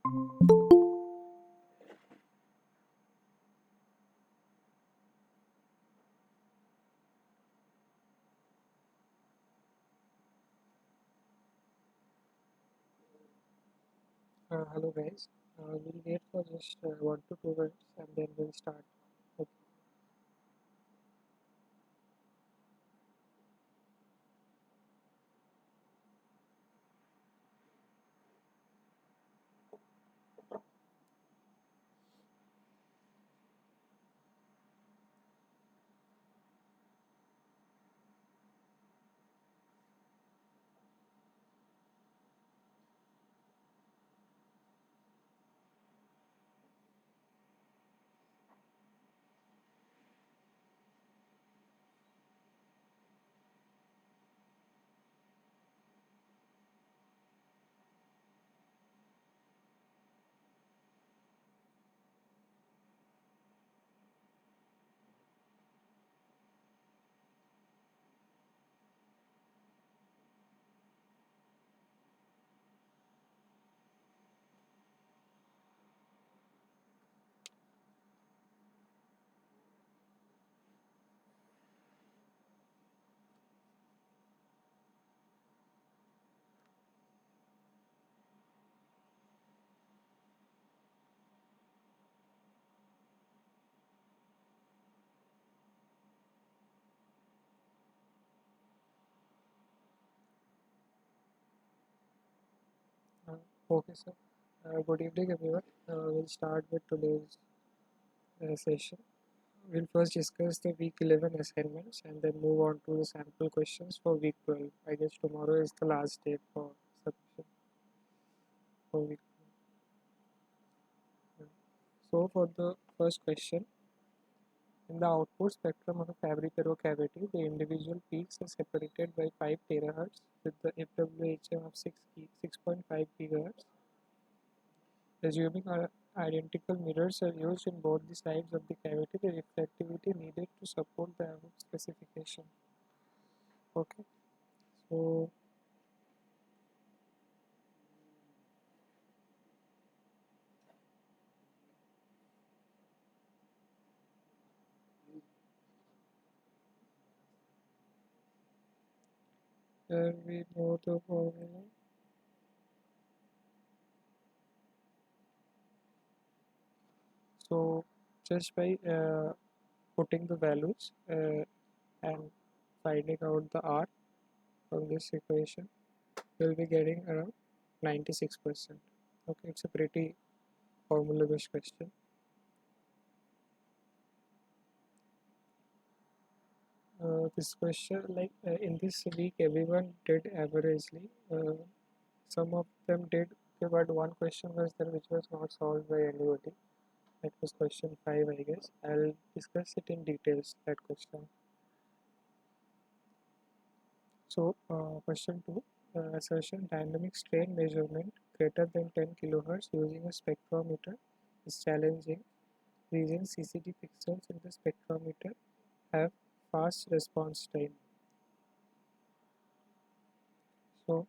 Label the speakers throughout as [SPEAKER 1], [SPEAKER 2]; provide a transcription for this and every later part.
[SPEAKER 1] Hello guys, we'll wait for just 1 to 2 minutes and then we'll start. Okay. Okay, sir. Good evening everyone. We'll start with today's session. We'll first discuss the week 11 assignments and then move on to the sample questions for week 12. I guess tomorrow is the last day for submission for week 12. So for the first question, in the output spectrum of a Fabry-Perot cavity, the individual peaks are separated by 5 terahertz with the FWHM of 6.5 gigahertz. Assuming identical mirrors are used in both the sides of the cavity, the reflectivity needed to support the above specification. Okay, so here we know the formula. So just by putting the values and finding out the R from this equation, we'll be getting around 96%. Okay, it's a pretty formula-based question. This question, like in this week, everyone did averagely. Some of them did, okay, but one question was there which was not solved by anybody. That was question 5, I guess. I'll discuss it in details, that question. So, question 2, assertion dynamic strain measurement greater than 10 kilohertz using a spectrometer is challenging. Reasons CCD pixels in the spectrometer have fast response time. So,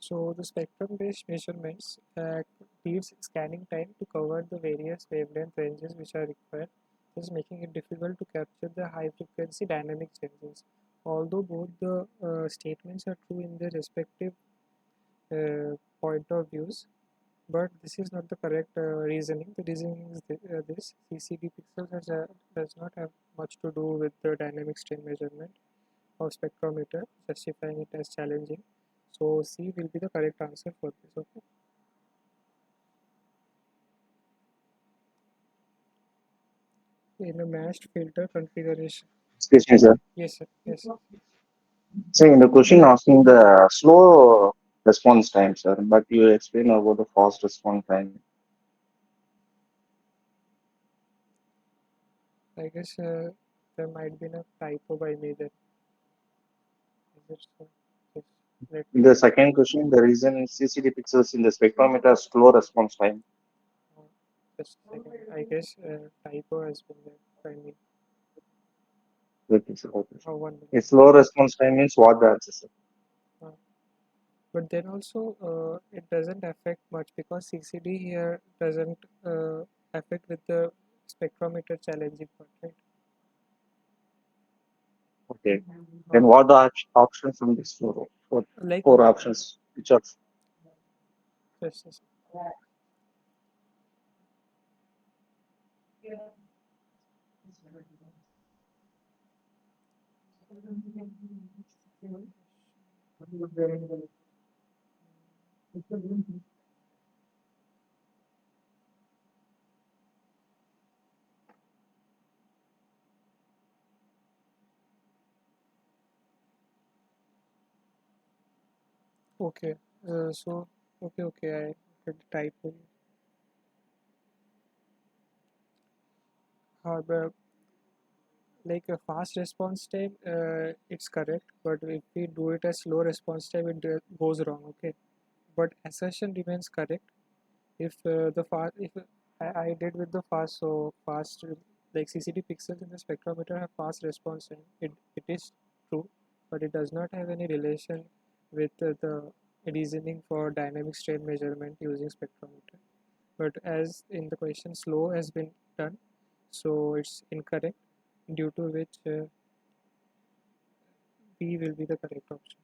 [SPEAKER 1] So the spectrum-based measurements gives scanning time to cover the various wavelength ranges which are required, thus making it difficult to capture the high-frequency dynamic changes. although both the statements are true in their respective point of views, but this is not the correct reasoning. The reasoning is this: CCD pixels does not have much to do with the dynamic strain measurement of spectrometer, justifying it as challenging. So C will be the correct answer for this. Okay. In a matched filter configuration.
[SPEAKER 2] Excuse me, sir.
[SPEAKER 1] Yes, sir. Yes.
[SPEAKER 2] So in the question asking the slow response time, sir, but you explain about the fast response time.
[SPEAKER 1] I guess there might be a typo by me there. Is it so? Yes. Let
[SPEAKER 2] In
[SPEAKER 1] me
[SPEAKER 2] the second question, the reason CCD pixels in the spectrometer slow response time.
[SPEAKER 1] uh, just a second. I guess typo has been there by me.
[SPEAKER 2] Okay, sir. Okay, sir.
[SPEAKER 1] Oh, 1 minute.
[SPEAKER 2] A slow response time means what the answer, sir?
[SPEAKER 1] Uh, but then also it doesn't affect much because CCD here doesn't affect with the spectrometer challenging part, right?
[SPEAKER 2] Okay.
[SPEAKER 1] Uh,
[SPEAKER 2] Then what the options from this
[SPEAKER 1] like
[SPEAKER 2] four options? Which are
[SPEAKER 1] just a second. Okay, so okay, I did typo. However, like a fast response time, it's correct, but if we do it as slow response time, it goes wrong. Okay, but assertion remains correct. If the fast, if I did with the fast, so fast like CCD pixels in the spectrometer have fast response time. It is true, but it does not have any relation with the reasoning for dynamic strain measurement using spectrometer. But as in the question, slow has been done, so it's incorrect, due to which B will be the correct option.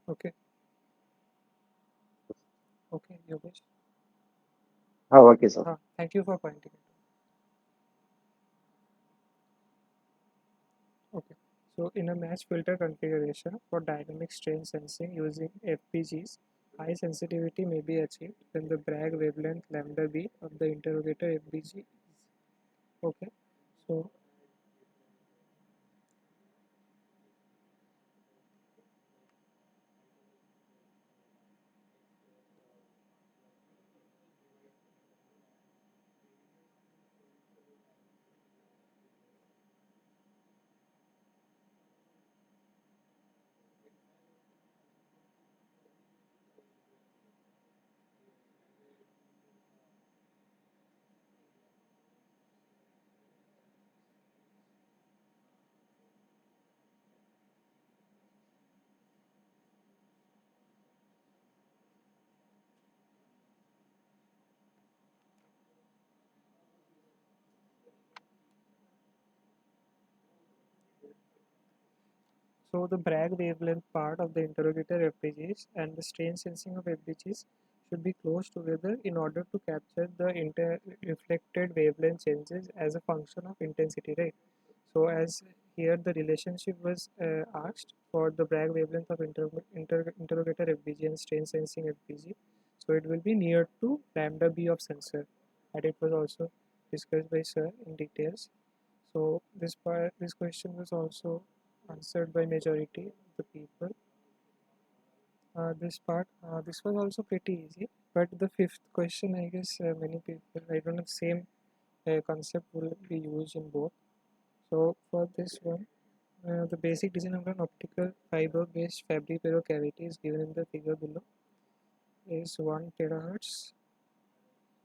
[SPEAKER 1] Okay, okay, Yogesh.
[SPEAKER 2] oh, okay, sir.
[SPEAKER 1] Thank you for pointing it out. Okay, so in a match filter configuration for dynamic strain sensing using FPGs, high sensitivity may be achieved when the Bragg wavelength lambda b of the interrogator FPG is okay. So So the Bragg wavelength part of the interrogator FPGs and the strain sensing of FPGs should be close together in order to capture the reflected wavelength changes as a function of intensity, right? So as here the relationship was asked for the Bragg wavelength of interrogator FPG and strain sensing FPG, so it will be near to lambda b of sensor, and it was also discussed by sir in details. So this question was also answered by majority of the people. This was also pretty easy. But the fifth question, I guess many people, I don't know, same concept will be used in both. So for this one, the basic design of an optical fiber-based fabric cavity is given in the figure below is 1 terahertz.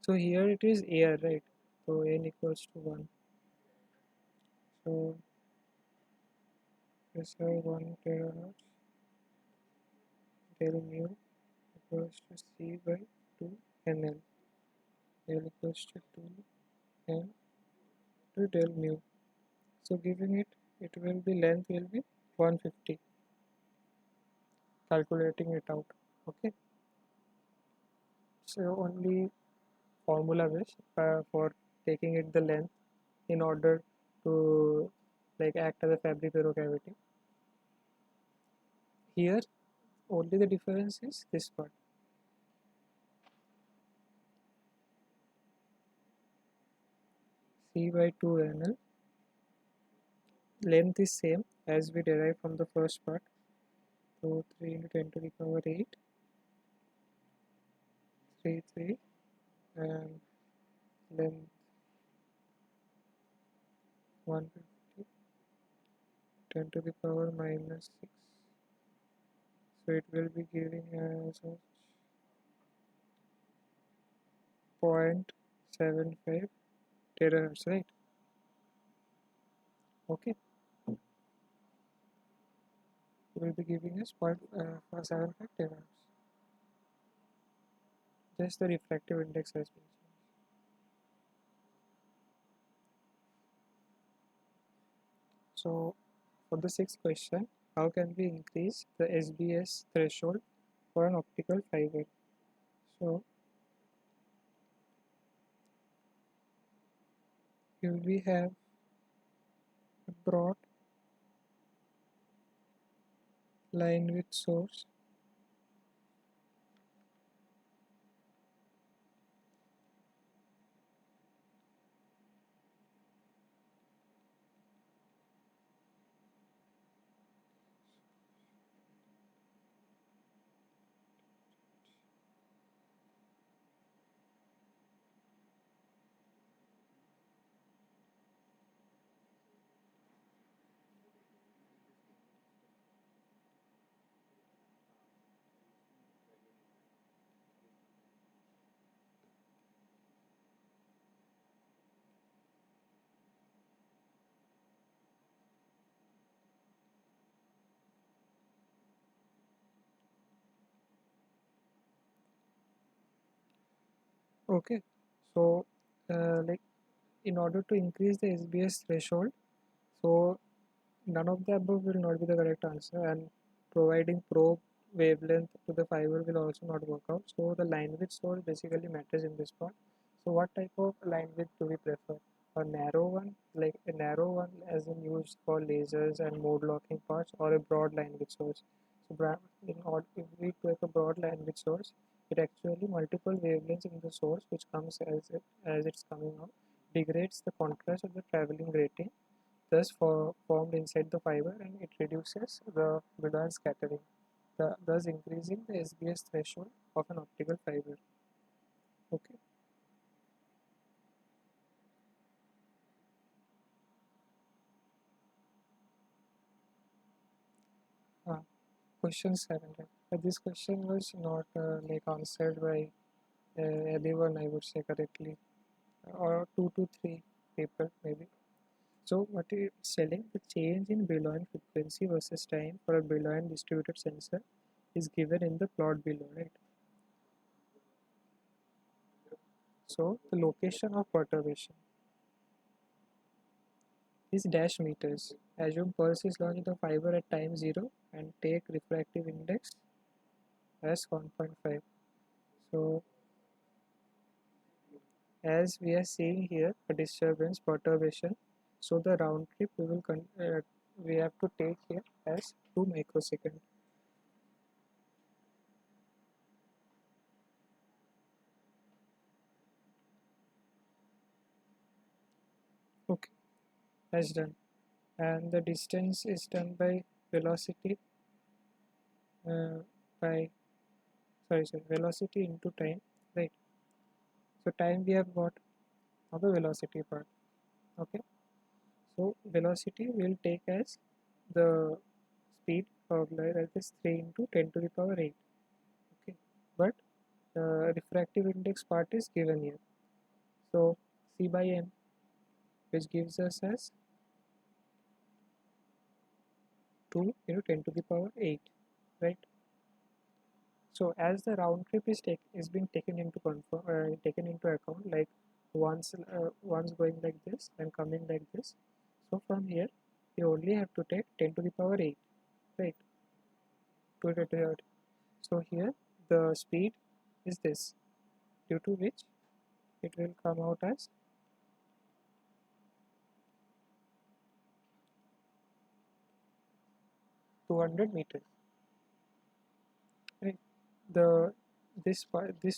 [SPEAKER 1] So here it is air, right? So n equals to 1. So this is 1 terahertz del mu equals to C by 2 ml. L equals to 2 m to del mu. So giving it it will be length will be 150, calculating it out. Okay, so only formula wish for taking it the length in order to like act as a fabric error cavity. Here only the difference is this part. C by 2 NL, length is same as we derived from the first part. So 3 into 10 to the power 8, 3, 3, and length 150, 10 to the power minus 6. So it will be giving as 0.75 terahertz, right? Okay, it will be giving us 0.75 terahertz. Just the refractive index has been changed. So for the sixth question, how can we increase the SBS threshold for an optical fiber? So here we have a broad line with source. Okay, so like in order to increase the SBS threshold, so none of the above will not be the correct answer, and providing probe wavelength to the fiber will also not work out. So the line width source basically matters in this part. So what type of line width do we prefer? A narrow one, like a narrow one as in used for lasers and mode locking parts, or a broad line width source. So in order, if we take a broad line width source, it actually multiple wavelengths in the source which comes as it's coming out degrades the contrast of the traveling grating, thus formed inside the fiber, and it reduces the Boolean scattering, thus increasing the SBS threshold of an optical fiber. Okay. Uh, Question 7. This question was not like answered by anyone, I would say correctly, or 2 to 3 people maybe. So what it's telling, the change in Boolean frequency versus time for a Boolean distributed sensor is given in the plot below, right? So the location of perturbation is dash meters. Assume pulse is launched in the fiber at time 0 and take refractive index as 1.5. So as we are seeing here a disturbance perturbation, so the round trip we have to take here as 2 microsecond. Okay, that's done. And the distance is done by velocity uh, by velocity into time, right? So time we have got, now the velocity part. Okay, so velocity will take as the speed of light, that is 3 into 10 to the power 8. Okay, but refractive index part is given here. So C by M, which gives us as 2 into 10 to the power 8, right? So as the round trip is being taken into account, like once going like this and coming like this. So from here you only have to take 10 to the power 8, right? To the third. So here the speed is this, due to which it will come out as 200 meters, right? The this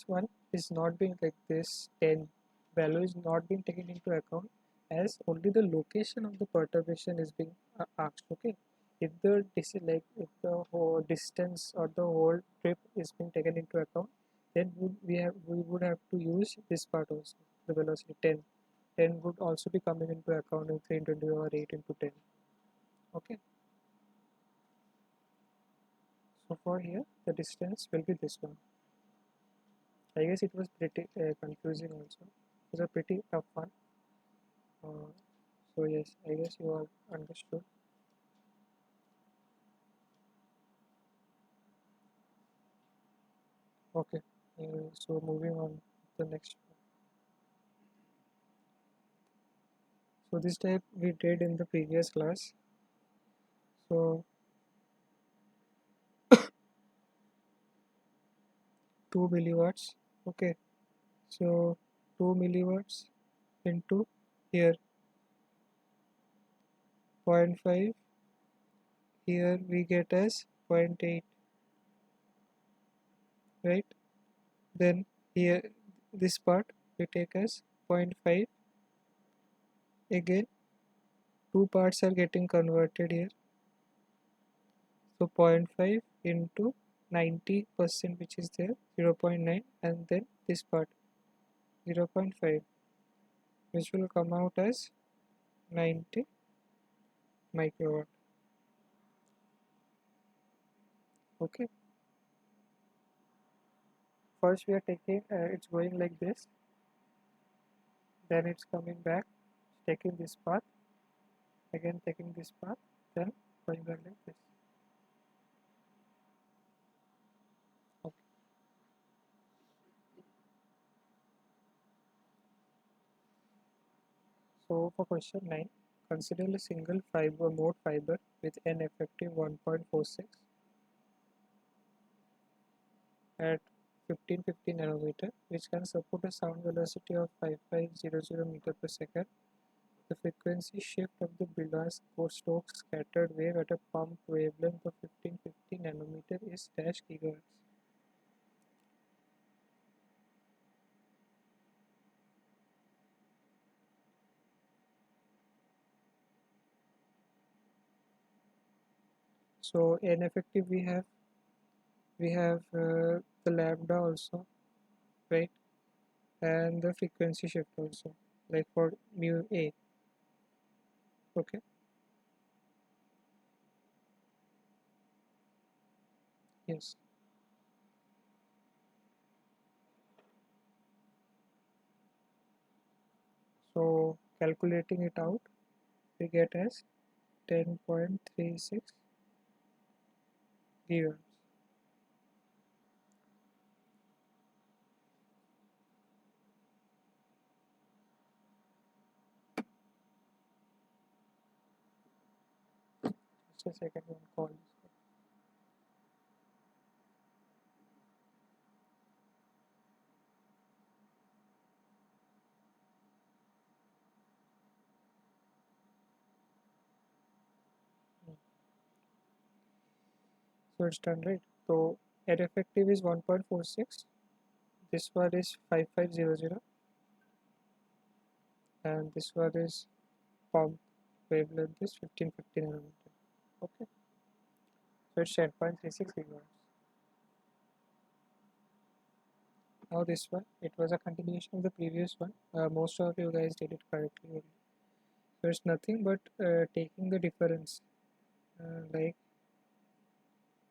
[SPEAKER 1] one is not being like this 10 value is not being taken into account, as only the location of the perturbation is being asked. Okay, if the if the whole distance or the whole trip is being taken into account, then we would have to use this part also, the velocity 10. 10 would also be coming into account in 320 or 8 into 10. Okay, so for here the distance will be this one. I guess it was pretty confusing also. It was a pretty tough one. Uh, so yes, I guess you all understood. Okay, so moving on to the next one. So this type we did in the previous class. So 2 milliwatts. Okay, so 2 milliwatts into here 0.5. Here we get as zero point 0.8, right? Then here this part we take as zero point 0.5. Again, two parts are getting converted here. So 0.5 into 90%, which is there, 0.9, and then this part 0.5, which will come out as 90 microwatt. Okay, first we are taking it's going like this, then it's coming back, taking this path, again taking this path, then going back like this. Okay. So for question 9, consider a single fiber mode fiber with an effective 1.46 at 1550 nanometer, which can support a sound velocity of 5500 meter per second. The frequency shift of the Stokes scattered wave at a pumped wavelength of 1550 nanometer is dash gigahertz. So n effective we have the lambda also, right, and the frequency shift also, like for mu a. Okay, yes. So calculating it out, we get as 10.36 gigahertz. Just a second, one call. So it's done, right? So air effective is 1.46, this one is 5500, and this one is pump wavelength is 1550 nanometer. Okay, so it's 10.36 gigahertz. Now this one, it was a continuation of the previous one. Most of you guys did it correctly only. So it's nothing but taking the difference. Like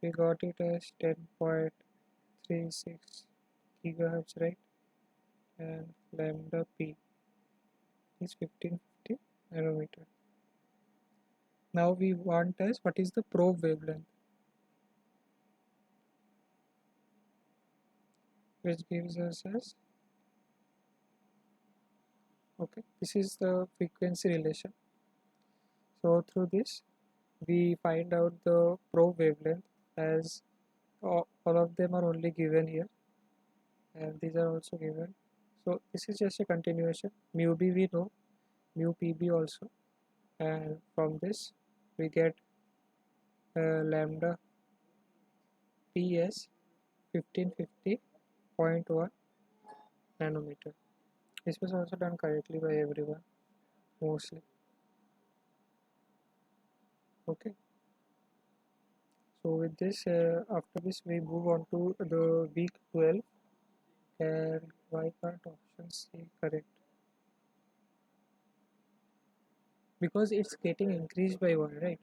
[SPEAKER 1] we got it as 10.36 gigahertz, right? And lambda p is 1550 nanometer. Now we want as what is the probe wavelength, which gives us as, okay, this is the frequency relation. So through this we find out the probe wavelength, as all of them are only given here, and these are also given. So this is just a continuation. Mu b we know, mu pb also, and from this we get lambda ps 1550.1 nanometer. This was also done correctly by everyone mostly. Okay, so with this, after this we move on to the week 12. And why can't option C correct? Because it's getting increased by 1, right?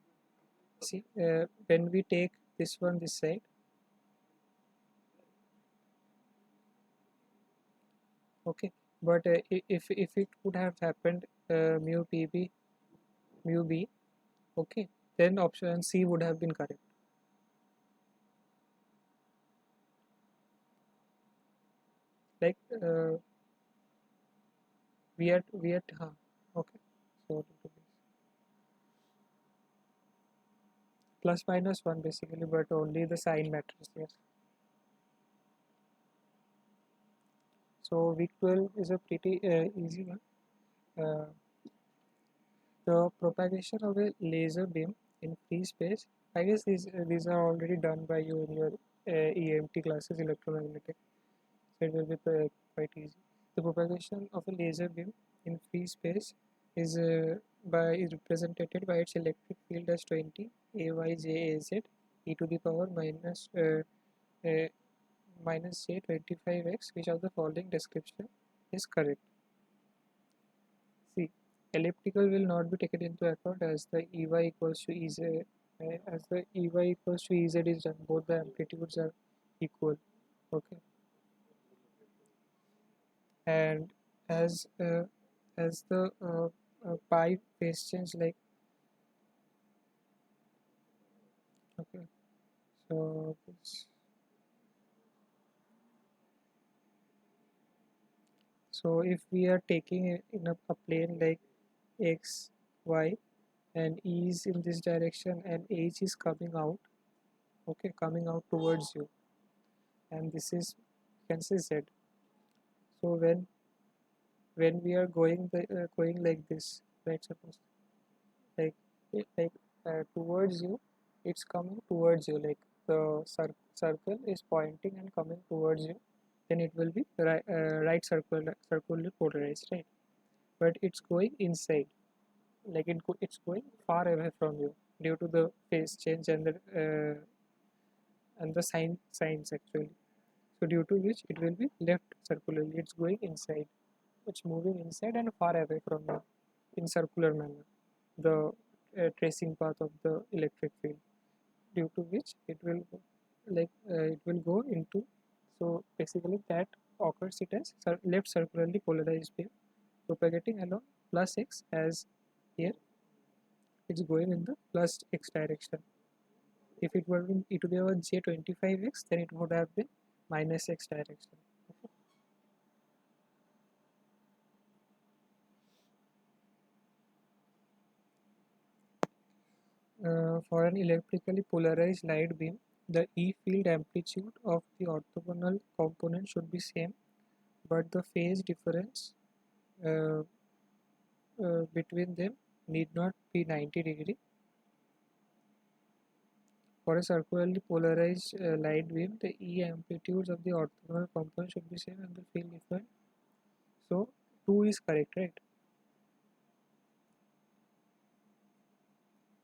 [SPEAKER 1] See, when we take this one this side, okay, but if it would have happened mu pb mu b, okay, then option C would have been correct. Like we at okay, so plus minus 1 basically, but only the sign matters. Yes. So week 12 is a pretty easy one. Uh, the propagation of a laser beam in free space. I guess these are already done by you in your EMT classes, electromagnetic. So it will be quite easy. The propagation of a laser beam in free space is represented by its electric field as 20 AYJAZ e to the power uh, minus j 25x. Which of the following description is correct? See, elliptical will not be taken into account as the Ey equals to Ez. As the Ey equals to Ez is done, both the amplitudes are equal. Okay, and as uh, as the pi phase change, like, okay, so so if we are taking it in a plane like x, y, and E is in this direction and H is coming out, okay, coming out towards you, and this is, you can say, Z. So when we are going like this, right? Suppose like towards you, it's coming towards you, like the circle is pointing and coming towards you, then it will be right circular polarized, right? But it's going inside, like it's going far away from you due to the phase change and the signs actually. So due to which it will be left circularly, it's going inside, it's moving inside and far away from you in circular manner, the tracing path of the electric field, due to which it will it will go into, so basically that occurs it as left circularly polarized wave propagating along plus x, as here it's going in the plus x direction. If it were in e to the power j 25x, then it would have been minus x direction. For an electrically polarized light beam, the E field amplitude of the orthogonal component should be same, but the phase difference uh, between them need not be 90 degree. For a circularly polarized light beam, the E amplitudes of the orthogonal component should be same and the field different. So 2 is correct, right?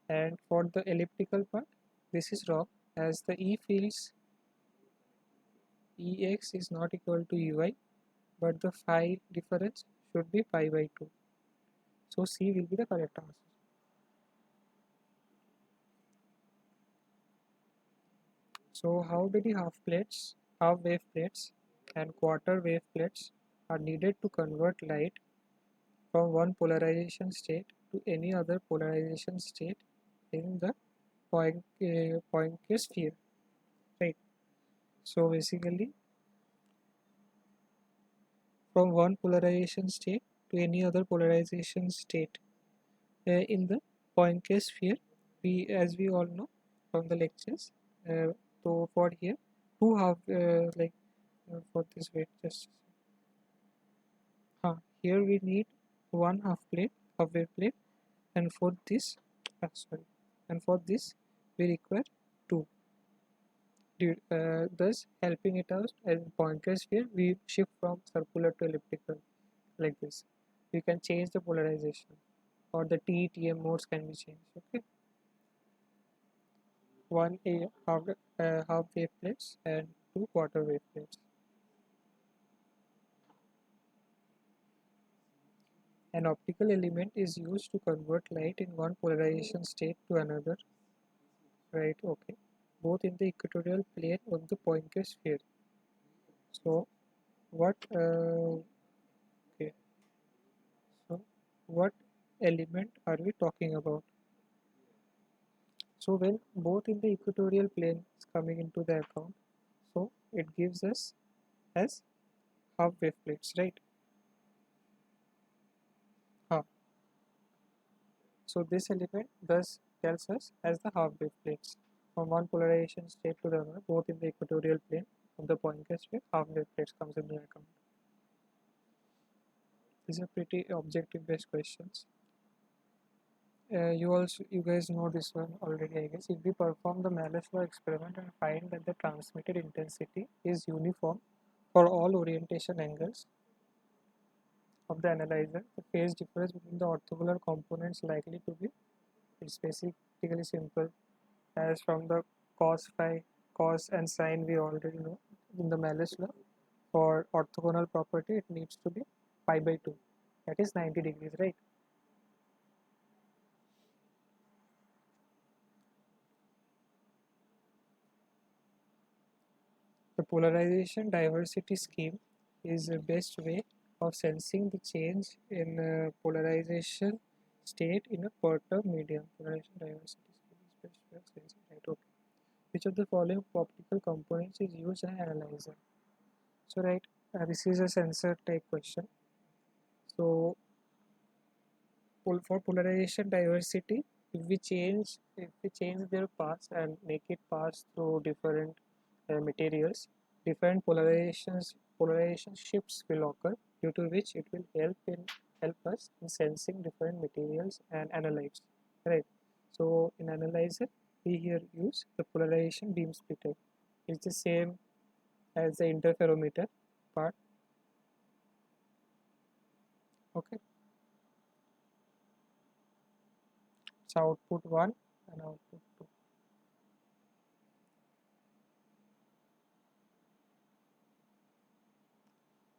[SPEAKER 1] And for the elliptical part, this is wrong, as the E fields Ex is not equal to Ey, but the phi difference should be pi by 2. So C will be the correct answer. So how many half wave plates and quarter wave plates are needed to convert light from one polarization state to any other polarization state in the Poincare sphere, right? So basically, from one polarization state to any other polarization state in the Poincare sphere, as we all know from the lectures. So for here, two half for this wait just here we need one half wave plate, and for this sorry, and for this we require two. Thus helping it out as Poincare sphere, we shift from circular to elliptical like this. We can change the polarization, or the TEM modes can be changed. Okay, one a half wave plates and two quarter wave plates. An optical element is used to convert light in one polarization state to another, right? Okay, both in the equatorial plane of the Poincare sphere. So what okay, so what element are we talking about? So when both in the equatorial plane is coming into the account, so it gives us as half wave plates, right? Huh. So this element thus tells us as the half wave plates. From one polarization state to the other, both in the equatorial plane of the Poincare sphere, half wave plates comes into account. These are pretty objective based questions. You guys know this one already, I guess. If we perform the Malus law experiment and find that the transmitted intensity is uniform for all orientation angles of the analyzer, the phase difference between the orthogonal components likely to be, it's basically simple, as from the cos phi, cos and sine we already know in the Malus law. For orthogonal property, it needs to be pi by 2, that is 90 degrees, right? The polarization diversity scheme is the best way of sensing the change in polarization state in a perturbed medium. Polarization diversity scheme is best way of sensing, right? Okay. Which of the following optical components is used in an analyzer? So right, this is a sensor type question. So for polarization diversity, if we change their paths and make it pass through different materials, different polarization shifts will occur, due to which it will help us in sensing different materials and analytes, right? So in analyzer, we here use the polarization beam splitter. It's the same as the interferometer part. Okay, so output 1 and output 2.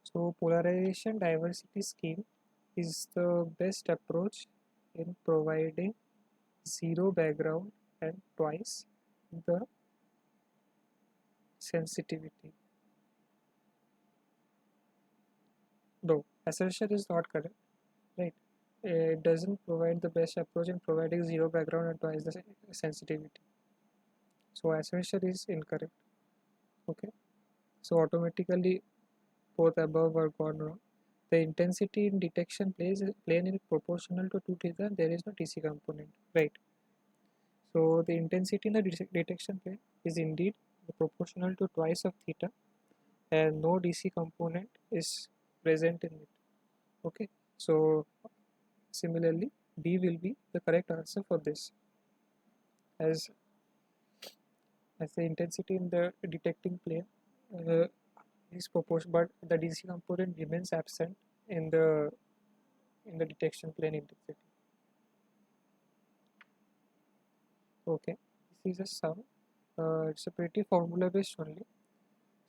[SPEAKER 1] So polarization diversity scheme is the best approach in providing zero background and twice the sensitivity. Though assertion is not correct, right? It doesn't provide the best approach in providing zero background and twice the sensitivity. So assertion is incorrect. Okay. So automatically both above are gone wrong. The intensity in detection plane is proportional to 2 theta. There is no DC component, right? So the intensity in the detection plane is indeed proportional to twice of theta, and no DC component is present in it. Okay, so similarly, B will be the correct answer for this, as the intensity in the detecting plane uh, is proportional, but the DC component remains absent in the detection plane intensity. Okay, this is a sum. It's a pretty formula based only.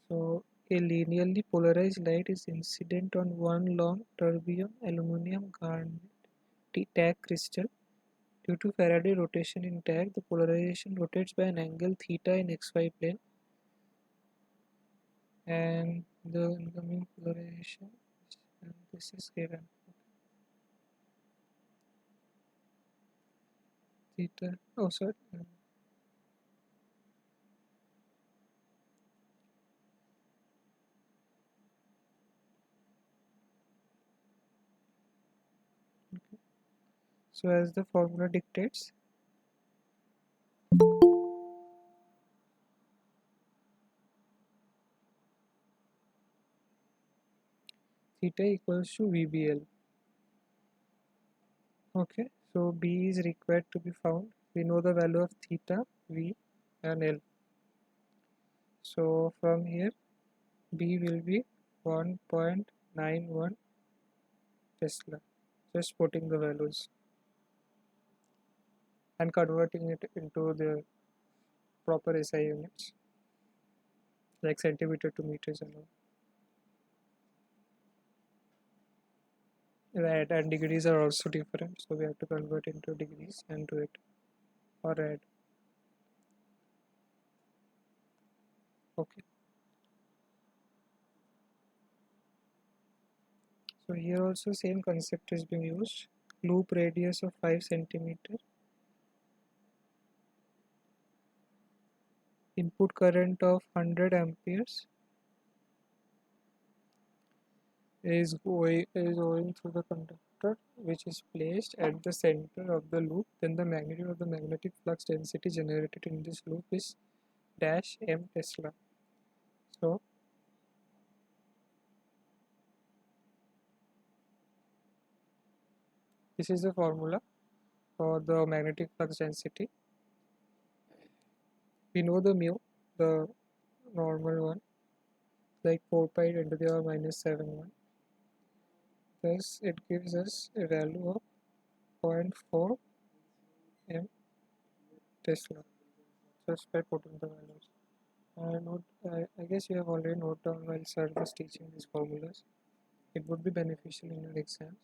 [SPEAKER 1] So a linearly polarized light is incident on one long terbium aluminum garnet tag crystal. Due to Faraday rotation in tag, the polarization rotates by an angle theta in xy plane, and the incoming polarization, and this is given theta. Oh, sorry. So as the formula dictates, theta equals to VBL. Okay, so B is required to be found. We know the value of theta, V and L. So from here B will be 1.91 Tesla. Just putting the values and converting it into the proper SI units like centimeter to meters and all. Right, and degrees are also different, so we have to convert into degrees and do it or add. Okay, so here also same concept is being used. Loop radius of 5 centimeter, input current of 100 amperes is going through the conductor which is placed at the center of the loop. Then the magnitude of the magnetic flux density generated in this loop is dash m Tesla. So this is the formula for the magnetic flux density. We know the mu, the normal one, like 4 pi 10 to the power minus 7 1. Thus it gives us a value of 0.4 m Tesla just by putting the values. I guess you have already noted down while sir was teaching these formulas. It would be beneficial in your exams.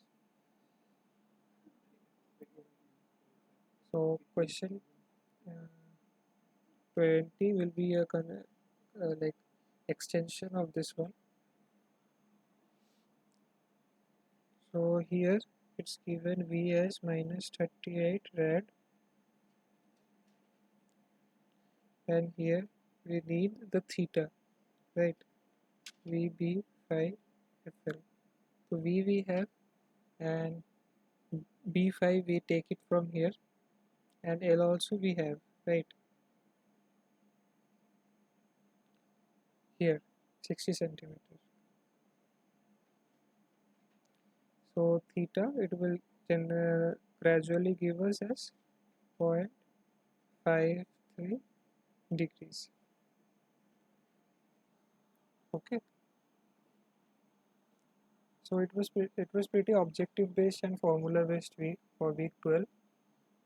[SPEAKER 1] So question uh, 20 will be a like extension of this one. So here it's given V as minus 38 rad, and here we need the theta, right? VB 5 FL. So V we have, and B5 we take it from here, and L also we have, right? Here 60 centimeters. So theta it will gradually give us as 0.53 degrees. Okay, so it was pretty objective based and formula based week for week 12.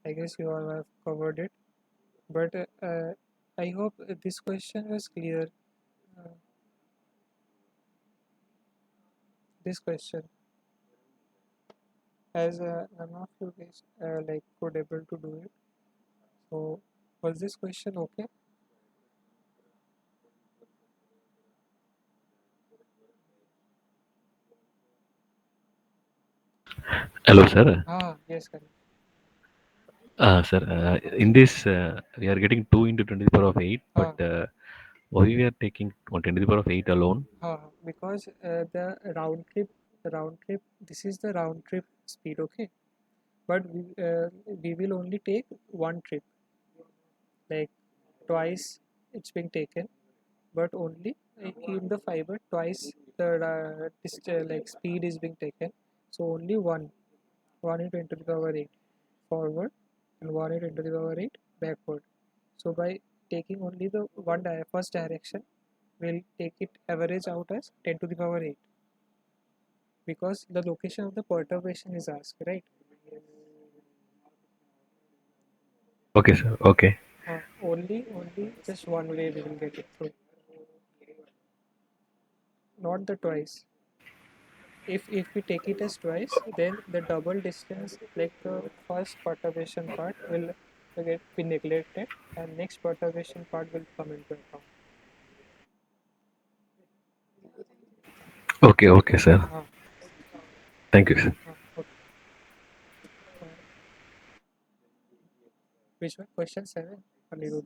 [SPEAKER 1] I guess you all have covered it, but I hope this question was clear. Uh, this question, as none of you guys like could able to do it. So was this question okay?
[SPEAKER 3] Hello, sir.
[SPEAKER 1] Yes, correct.
[SPEAKER 3] Sir, in this, we are getting 2 into 10 to the power of 8, but
[SPEAKER 1] Ah,
[SPEAKER 3] why we are taking 10 to the power of 8 alone?
[SPEAKER 1] because the round trip, this is the round trip speed, okay? But we will only take one trip, like twice it's being taken, but only in the fiber twice the like speed is being taken. So only one into 10 to the power 8 forward and one into 10 to the power 8 backward. So by taking only the first direction, we'll take it average out as 10 to the power 8 because the location of the perturbation is asked, right?
[SPEAKER 3] Okay, sir. Okay.
[SPEAKER 1] Only just one way we will get it through, not the twice. If we take it as twice, then the double distance, like the first perturbation part, will be neglected, and next perturbation part will come into account.
[SPEAKER 3] Okay, okay, sir.
[SPEAKER 1] Uh,
[SPEAKER 3] Thank you, sir.
[SPEAKER 1] okay. Uh, which one? Question 7, Anirudh.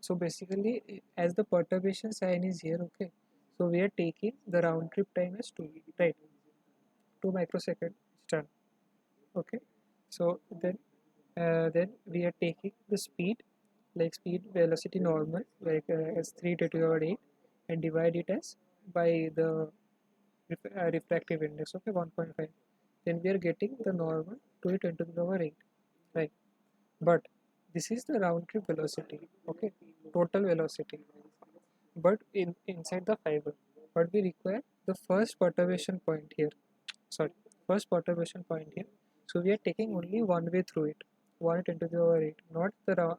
[SPEAKER 1] So basically, as the perturbation sign is here, okay, so we are taking the round trip time as 2, right? 2 microsecond turn, okay. So then we are taking the speed, like speed velocity normal, like as 3 to the power 8, and divide it as by the refractive index, okay, 1.5. Then we are getting the normal to 10 to the power 8, right? But this is the round trip velocity, okay, total velocity, but inside the fiber. But we require the first perturbation point here, sorry, first perturbation point here. So we are taking only one way through it, 1 10 to the power 8, not the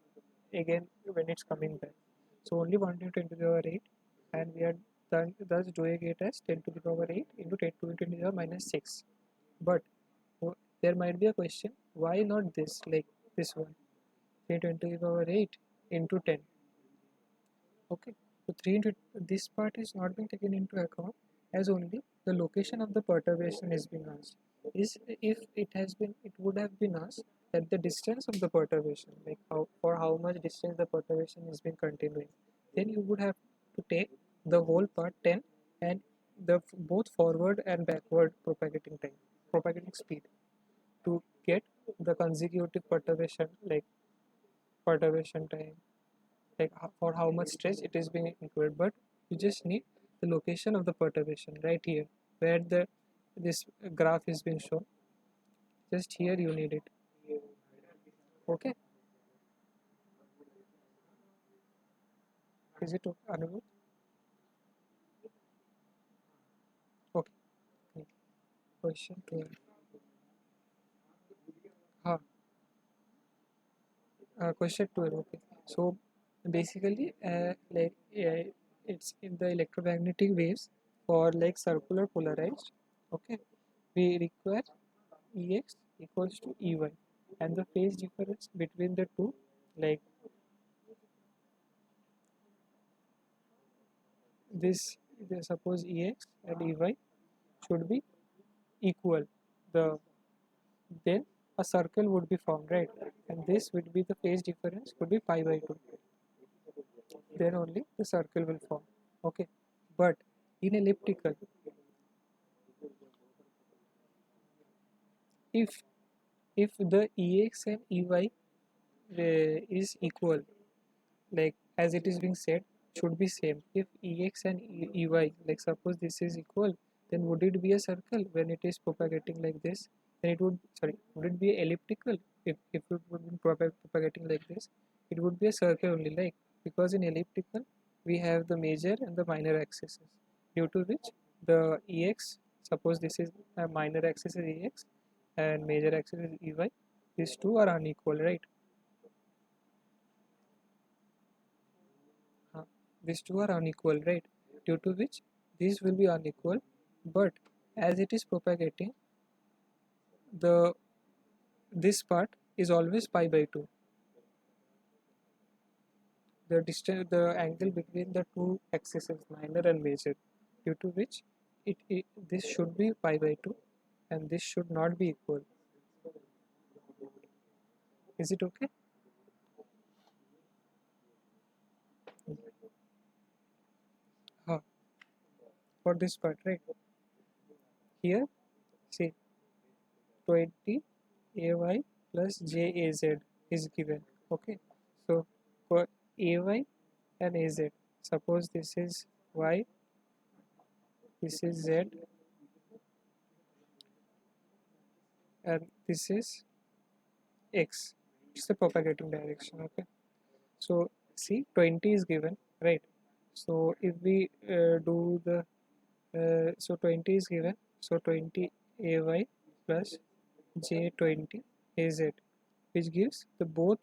[SPEAKER 1] again when it's coming back. So only 1 to 10 to the power 8, and we are thus doing it as 10 to the power 8 into 10 to the power minus 6. But there might be a question, why not this, like this one, 3 10 to the power 8 into 10, okay. So 3 into this part is not being taken into account, as only the location of the perturbation is being asked. Is if it has been, it would have been asked that the distance of the perturbation, like how much distance the perturbation is being continuing, then you would have to take the whole part 10, and the both forward and backward propagating speed, to get the consecutive perturbation, like perturbation time, like for how much stretch it is being included. But you just need the location of the perturbation right here, where the this graph is being shown. Just here you need it, okay. Is it Anuruddh? Okay, great. Question 12. Question 12, okay. So basically, it's in the electromagnetic waves for like circular polarized, okay, we require Ex equals to Ey, and the phase difference between the two, like this, suppose Ex and Ey should be equal, the then a circle would be formed, right? And this would be the phase difference could be pi by 2, then only the circle will form, okay. But in elliptical, if the Ex and Ey is equal, like as it is being said, should be same. If Ex and Ey, like suppose this is equal, then would it be a circle when it is propagating like this? Then it would, sorry, would it be elliptical? If it would be propagating like this, it would be a circle only, like, because in elliptical we have the major and the minor axes, due to which the Ex, suppose this is a minor axis is Ex and major axis is Ey, these two are unequal, right? Uh, these two are unequal, right? Due to which these will be unequal, but as it is propagating, the this part is always pi by 2. The distance, the angle between the two axes is minor and major, due to which it this should be pi by 2, and this should not be equal. Is it okay? Huh. For this part, right? Here, see, 20 ay plus jaz is given, okay. So for ay and az, suppose this is y, this is z, and this is x. It's the propagating direction, okay. So see, 20 is given, right? So if we do the so 20 is given, so 20 ay plus j20 az, which gives the both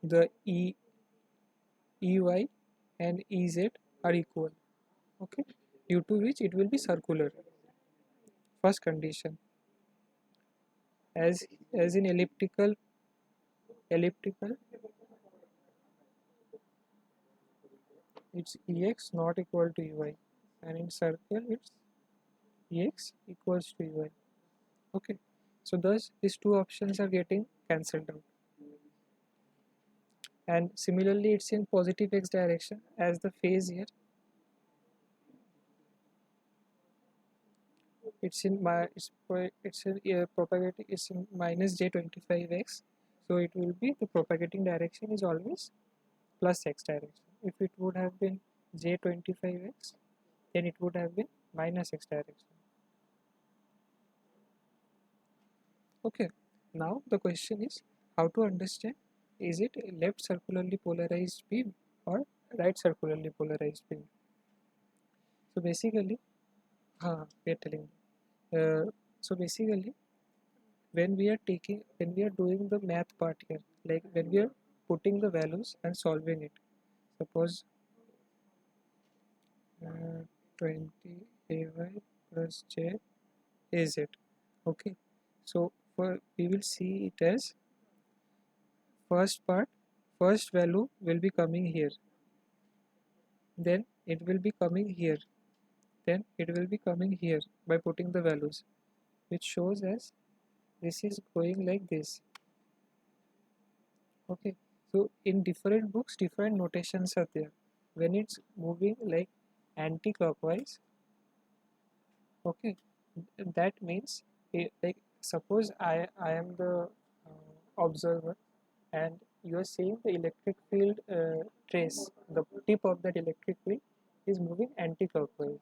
[SPEAKER 1] the ey and ez are equal, okay, due to which it will be circular. First condition, as in elliptical it's Ex not equal to Ey, and in circle it's Ex equals to Ey, okay. So thus these two options are getting cancelled out. and similarly it's in positive x direction as the phase here. It's in my it's in propagating, it's in minus j25x, so it will be the propagating direction is always plus x direction. If it would have been j25x, then it would have been minus x direction. Okay, now the question is how to understand, is it left circularly polarized beam or right circularly polarized beam. So basically, we are telling so basically when we are doing the math part here, like when we are putting the values and solving it, suppose 20 ay plus j az. Okay, so for we will see it as first part, first value will be coming here, then it will be coming here, then it will be coming here by putting the values, which shows as this is going like this. Okay, so in different books different notations are there. When it's moving like anti-clockwise, okay, that means like suppose I am the observer, and you are seeing the electric field trace, the tip of that electric field is moving anti-clockwise,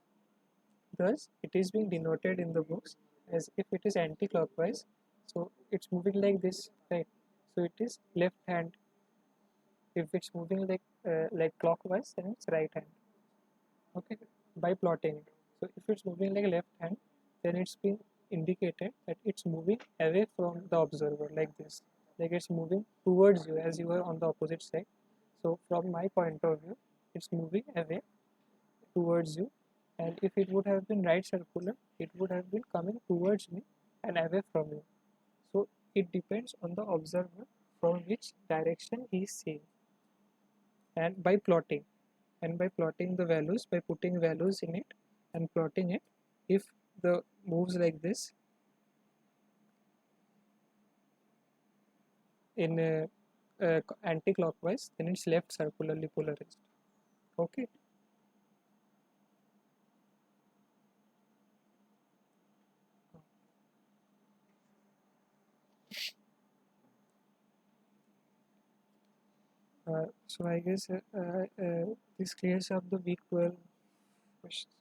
[SPEAKER 1] thus it is being denoted in the books as if it is anti-clockwise, so it's moving like this, right? So it is left hand. If it's moving like clockwise, then it's right hand. Okay, by plotting it. So if it's moving like left hand, then it's being indicated that it's moving away from the observer like this, like it's moving towards you as you are on the opposite side. So from my point of view, it's moving away towards you, and if it would have been right circular, it would have been coming towards me and away from you. So it depends on the observer from which direction he is seeing, and by plotting the values, by putting values in it and plotting it, if the moves like this in anti-clockwise, then it's left circularly polarized. Okay, so I guess this clears up the week 12 questions.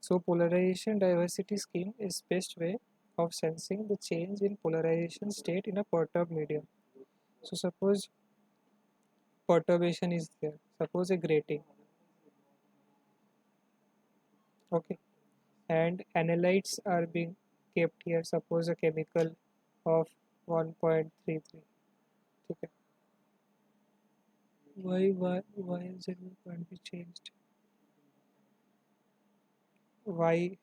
[SPEAKER 1] So polarization diversity scheme is best way of sensing the change in polarization state in a perturbed medium. So suppose perturbation is there, suppose a grating, okay, and analytes are being kept here, suppose a chemical of 1.33. Okay, why is it can't be changed? Why?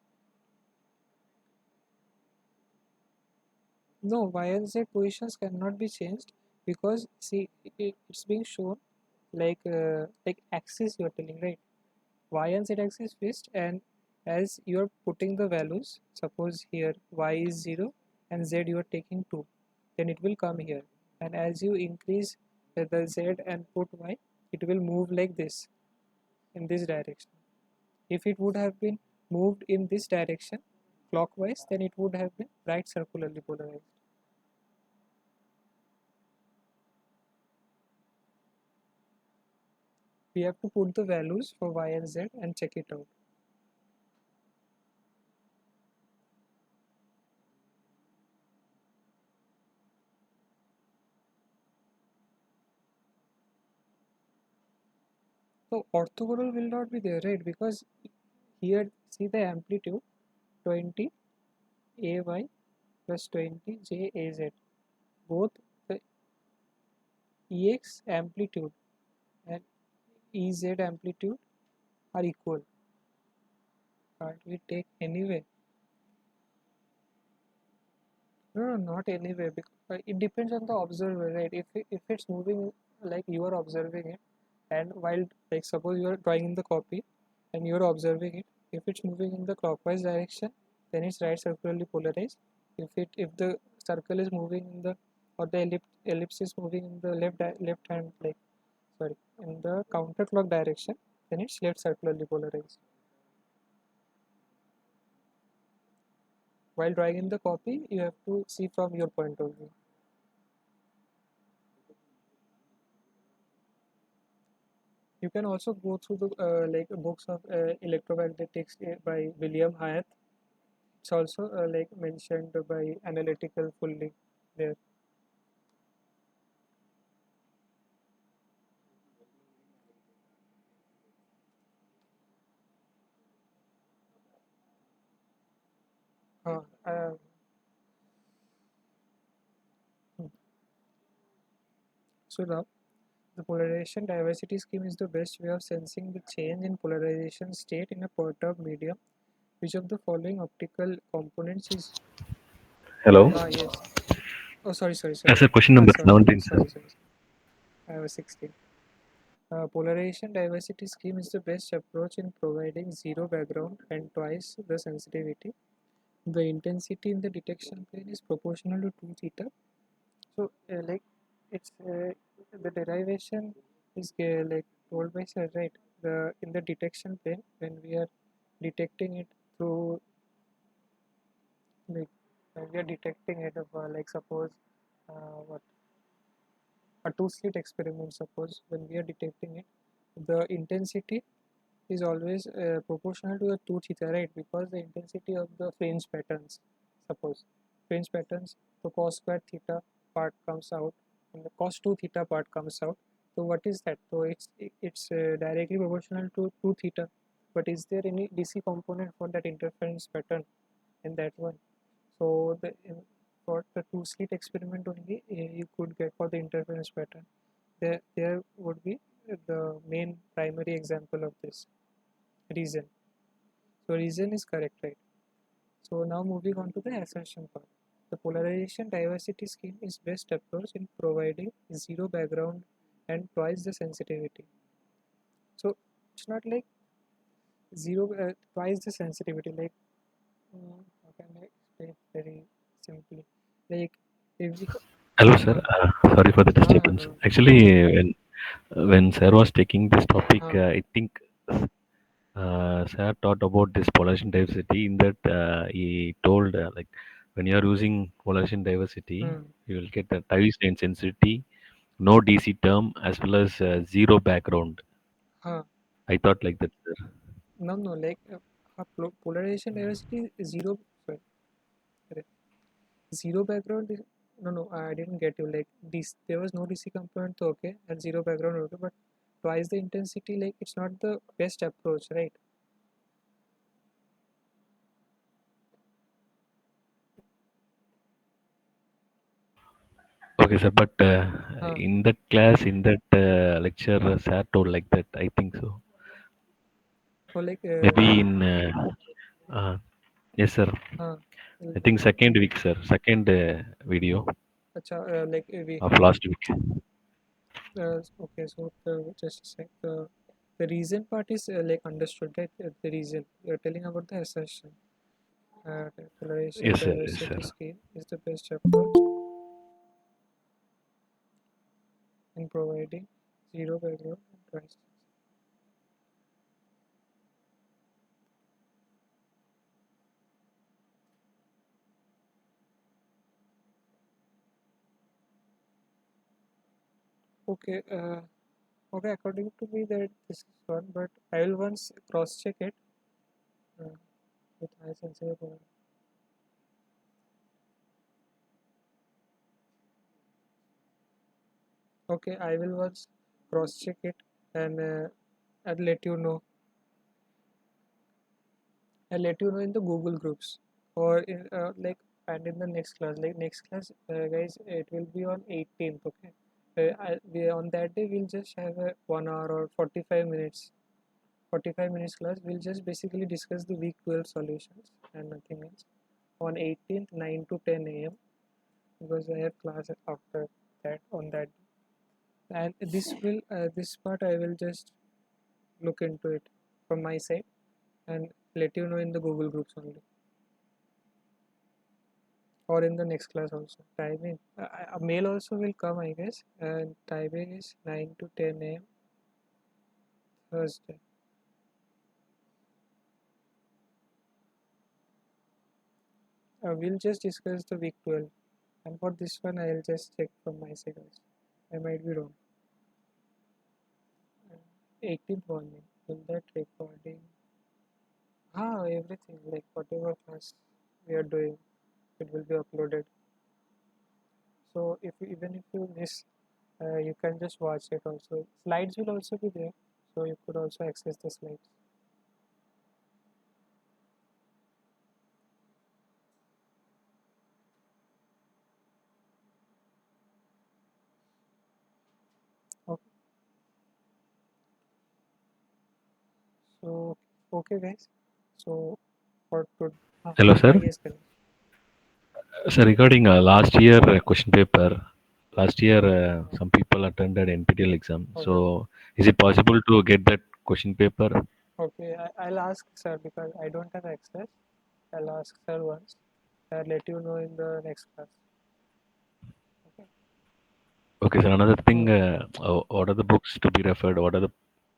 [SPEAKER 1] No, y and z positions cannot be changed, because see it's being shown like axis you're telling, right? Y and z axis fixed, and as you're putting the values, suppose here y is 0 and z you are taking 2, then it will come here, and as you increase the z and put y, it will move like this in this direction. If it would have been moved in this direction clockwise, then it would have been right circularly polarized. We have to put the values for y and z and check it out. So orthogonal will not be there, right? Because here see the amplitude 20 ay plus 20 jaz. Both the ex amplitude and ez amplitude are equal. Can't we take anyway? No, not anyway. Because it depends on the observer, right? If it's moving like you are observing it, and while like suppose you are drawing in the copy and you are observing it, if it's moving in the clockwise direction, then it's right circularly polarized. If the circle is moving in the or the ellipse is moving in the left hand, like in the counterclock direction, then it's left circularly polarized. While drawing in the copy, you have to see from your point of view. You can also go through the books of electromagnetics by William Hyatt. It's also mentioned by analytical fully there. Uh, uh, so now the polarization diversity scheme is the best way of sensing the change in polarization state in a perturbed medium. Which of the following optical components is
[SPEAKER 3] Hello.
[SPEAKER 1] yes. Oh, sorry.
[SPEAKER 3] Sir, question number
[SPEAKER 1] Sorry,
[SPEAKER 3] 17, sir.
[SPEAKER 1] sorry. I was 16. Polarization diversity scheme is the best approach in providing zero background and twice the sensitivity. The intensity in the detection plane is proportional to 2 theta. So, it's the derivation is told by sir, right? The in the detection plane, when we are detecting it through like when we are detecting it, suppose what a two-slit experiment. Suppose when we are detecting it, the intensity is always proportional to the 2 theta, right? Because the intensity of the fringe patterns, suppose fringe patterns, the cos square theta part comes out and the cos 2 theta part comes out. So what is that? So it's directly proportional to 2 theta. But is there any DC component for that interference pattern in that one? So for the two slit experiment only, you could get for the interference pattern. There would be the main primary example of this reason. So reason is correct, right? So now moving on to the assertion part. The polarization diversity scheme is best approach in providing zero background and twice the sensitivity. So it's not like zero twice the sensitivity. How can I explain very simply? Like if we
[SPEAKER 3] Hello, sir.
[SPEAKER 1] uh,
[SPEAKER 3] Sorry for the disturbance.
[SPEAKER 1] no,
[SPEAKER 3] Actually, when sir was taking this topic,
[SPEAKER 1] uh,
[SPEAKER 3] I think sir taught about this polarization diversity. In that, he told like when you are using polarization diversity,
[SPEAKER 1] hmm,
[SPEAKER 3] you will get the twice the intensity, no DC term, as well as zero background.
[SPEAKER 1] huh.
[SPEAKER 3] I thought like that, sir.
[SPEAKER 1] No, polarization diversity is zero. Sorry, correct. Zero background is, no, I didn't get you. Like this, there was no DC component, so okay, and zero background, okay, but twice the intensity, like it's not the best approach, right?
[SPEAKER 3] Okay, sir. But
[SPEAKER 1] Huh,
[SPEAKER 3] in that class, in that lecture, sir told like that. I think so.
[SPEAKER 1] or like
[SPEAKER 3] Maybe in uh, yes, sir.
[SPEAKER 1] huh,
[SPEAKER 3] I think second week, sir. Second video
[SPEAKER 1] we
[SPEAKER 3] of last week.
[SPEAKER 1] okay, so just a sec. The reason part is like understood, right? The reason you're telling about the assertion. The polarization
[SPEAKER 3] Yes, sir. Yes, sir.
[SPEAKER 1] diversity scheme is the best approach in providing zero background and twice. Okay, okay, according to me that this is one, but I will once cross check it uh, with high sensitive. Okay, I will once cross check it and I'll let you know. I'll let you know in the Google groups or in and in the next class. Like next class, guys, it will be on 18th. Okay, on that day we'll just have a 1 hour or 45 minutes. 45 minutes class. We'll just basically discuss the week 12 solutions and nothing else. On 18th, 9 to 10 a.m. because I have class after that on that. And this part I will just look into it from my side and let you know in the Google groups only. or in the next class also. Timing, a mail also will come, I guess, and timing is 9 to 10 a.m. Thursday. We'll just discuss the week 12, and for this one I'll just check from my side also. I might be wrong. 18th morning, will that recording, everything, like whatever class we are doing, it will be uploaded. So even if you miss, you can just watch it also. Slides will also be there, so you could also access the slides. Okay. So okay guys. So for to
[SPEAKER 3] Hello, sir.
[SPEAKER 1] yes, Karan.
[SPEAKER 3] So regarding last year question paper, last year some people attended NPTEL exam.
[SPEAKER 1] Okay.
[SPEAKER 3] So is it possible to get that question paper?
[SPEAKER 1] Okay, I'll ask sir because I don't have access. I'll ask sir once. I'll let you know in the next class. Okay.
[SPEAKER 3] Okay, sir. Another
[SPEAKER 1] Hmm.
[SPEAKER 3] thing, what are the books to be referred? What are the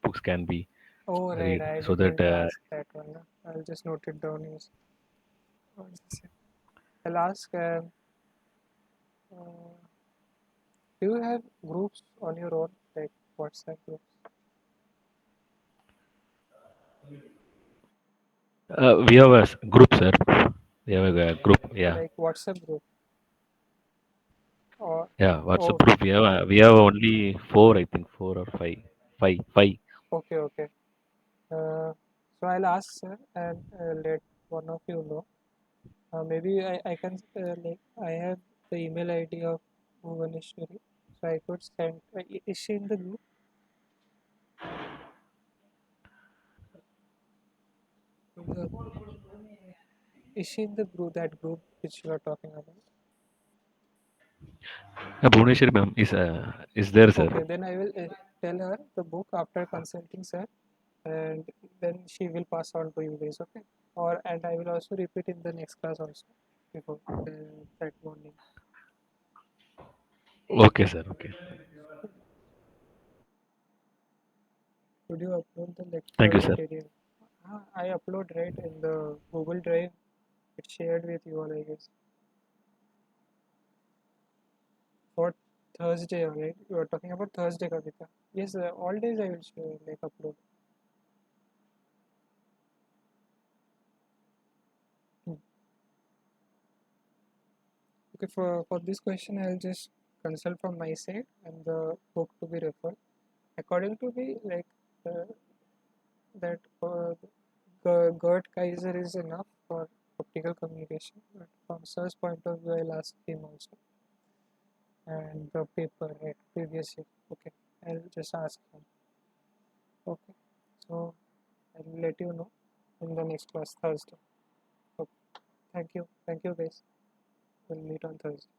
[SPEAKER 3] books can be
[SPEAKER 1] Oh right,
[SPEAKER 3] read
[SPEAKER 1] I
[SPEAKER 3] so that
[SPEAKER 1] didn't ask that one. No? I'll just note it down. Yes. What is this? I'll ask. Uh, do you have groups on your own, like WhatsApp groups?
[SPEAKER 3] we have a group, sir. We have a group. Yeah,
[SPEAKER 1] Like WhatsApp group or
[SPEAKER 3] yeah. WhatsApp
[SPEAKER 1] oh,
[SPEAKER 3] group. We have only four, I think, four or five, five.
[SPEAKER 1] okay. So I'll ask sir and let one of you know. Maybe I can like I have the email ID of Bhuvaneshwari, so I could send. Is she in the group? The, is she in the group? That group which you are talking about?
[SPEAKER 3] Bhuvaneshwari ma'am is there, sir.
[SPEAKER 1] Okay, then I will tell her the book after consulting sir, and then she will pass on to you guys. Okay, or and I will also repeat in the next class also before that morning.
[SPEAKER 3] Okay, sir. Okay.
[SPEAKER 1] Could you upload the
[SPEAKER 3] Thank
[SPEAKER 1] lecture
[SPEAKER 3] you, sir.
[SPEAKER 1] material? I upload right in the Google Drive. It's shared with you all, I guess. For Thursday, right? You are talking about Thursday, Kavita. Yes, all days I will share, like upload. Hmm. Okay, for this question, I'll just consult from my side and the book to be referred. According to me, like uh, that Gert Kaiser is enough for optical communication. But from Sir's point of view, I'll ask him also. And the paper, right? Previous year. Okay, I'll just ask him. Okay, so I'll let you know in the next class Thursday. Okay, thank you guys. We'll meet on Thursday.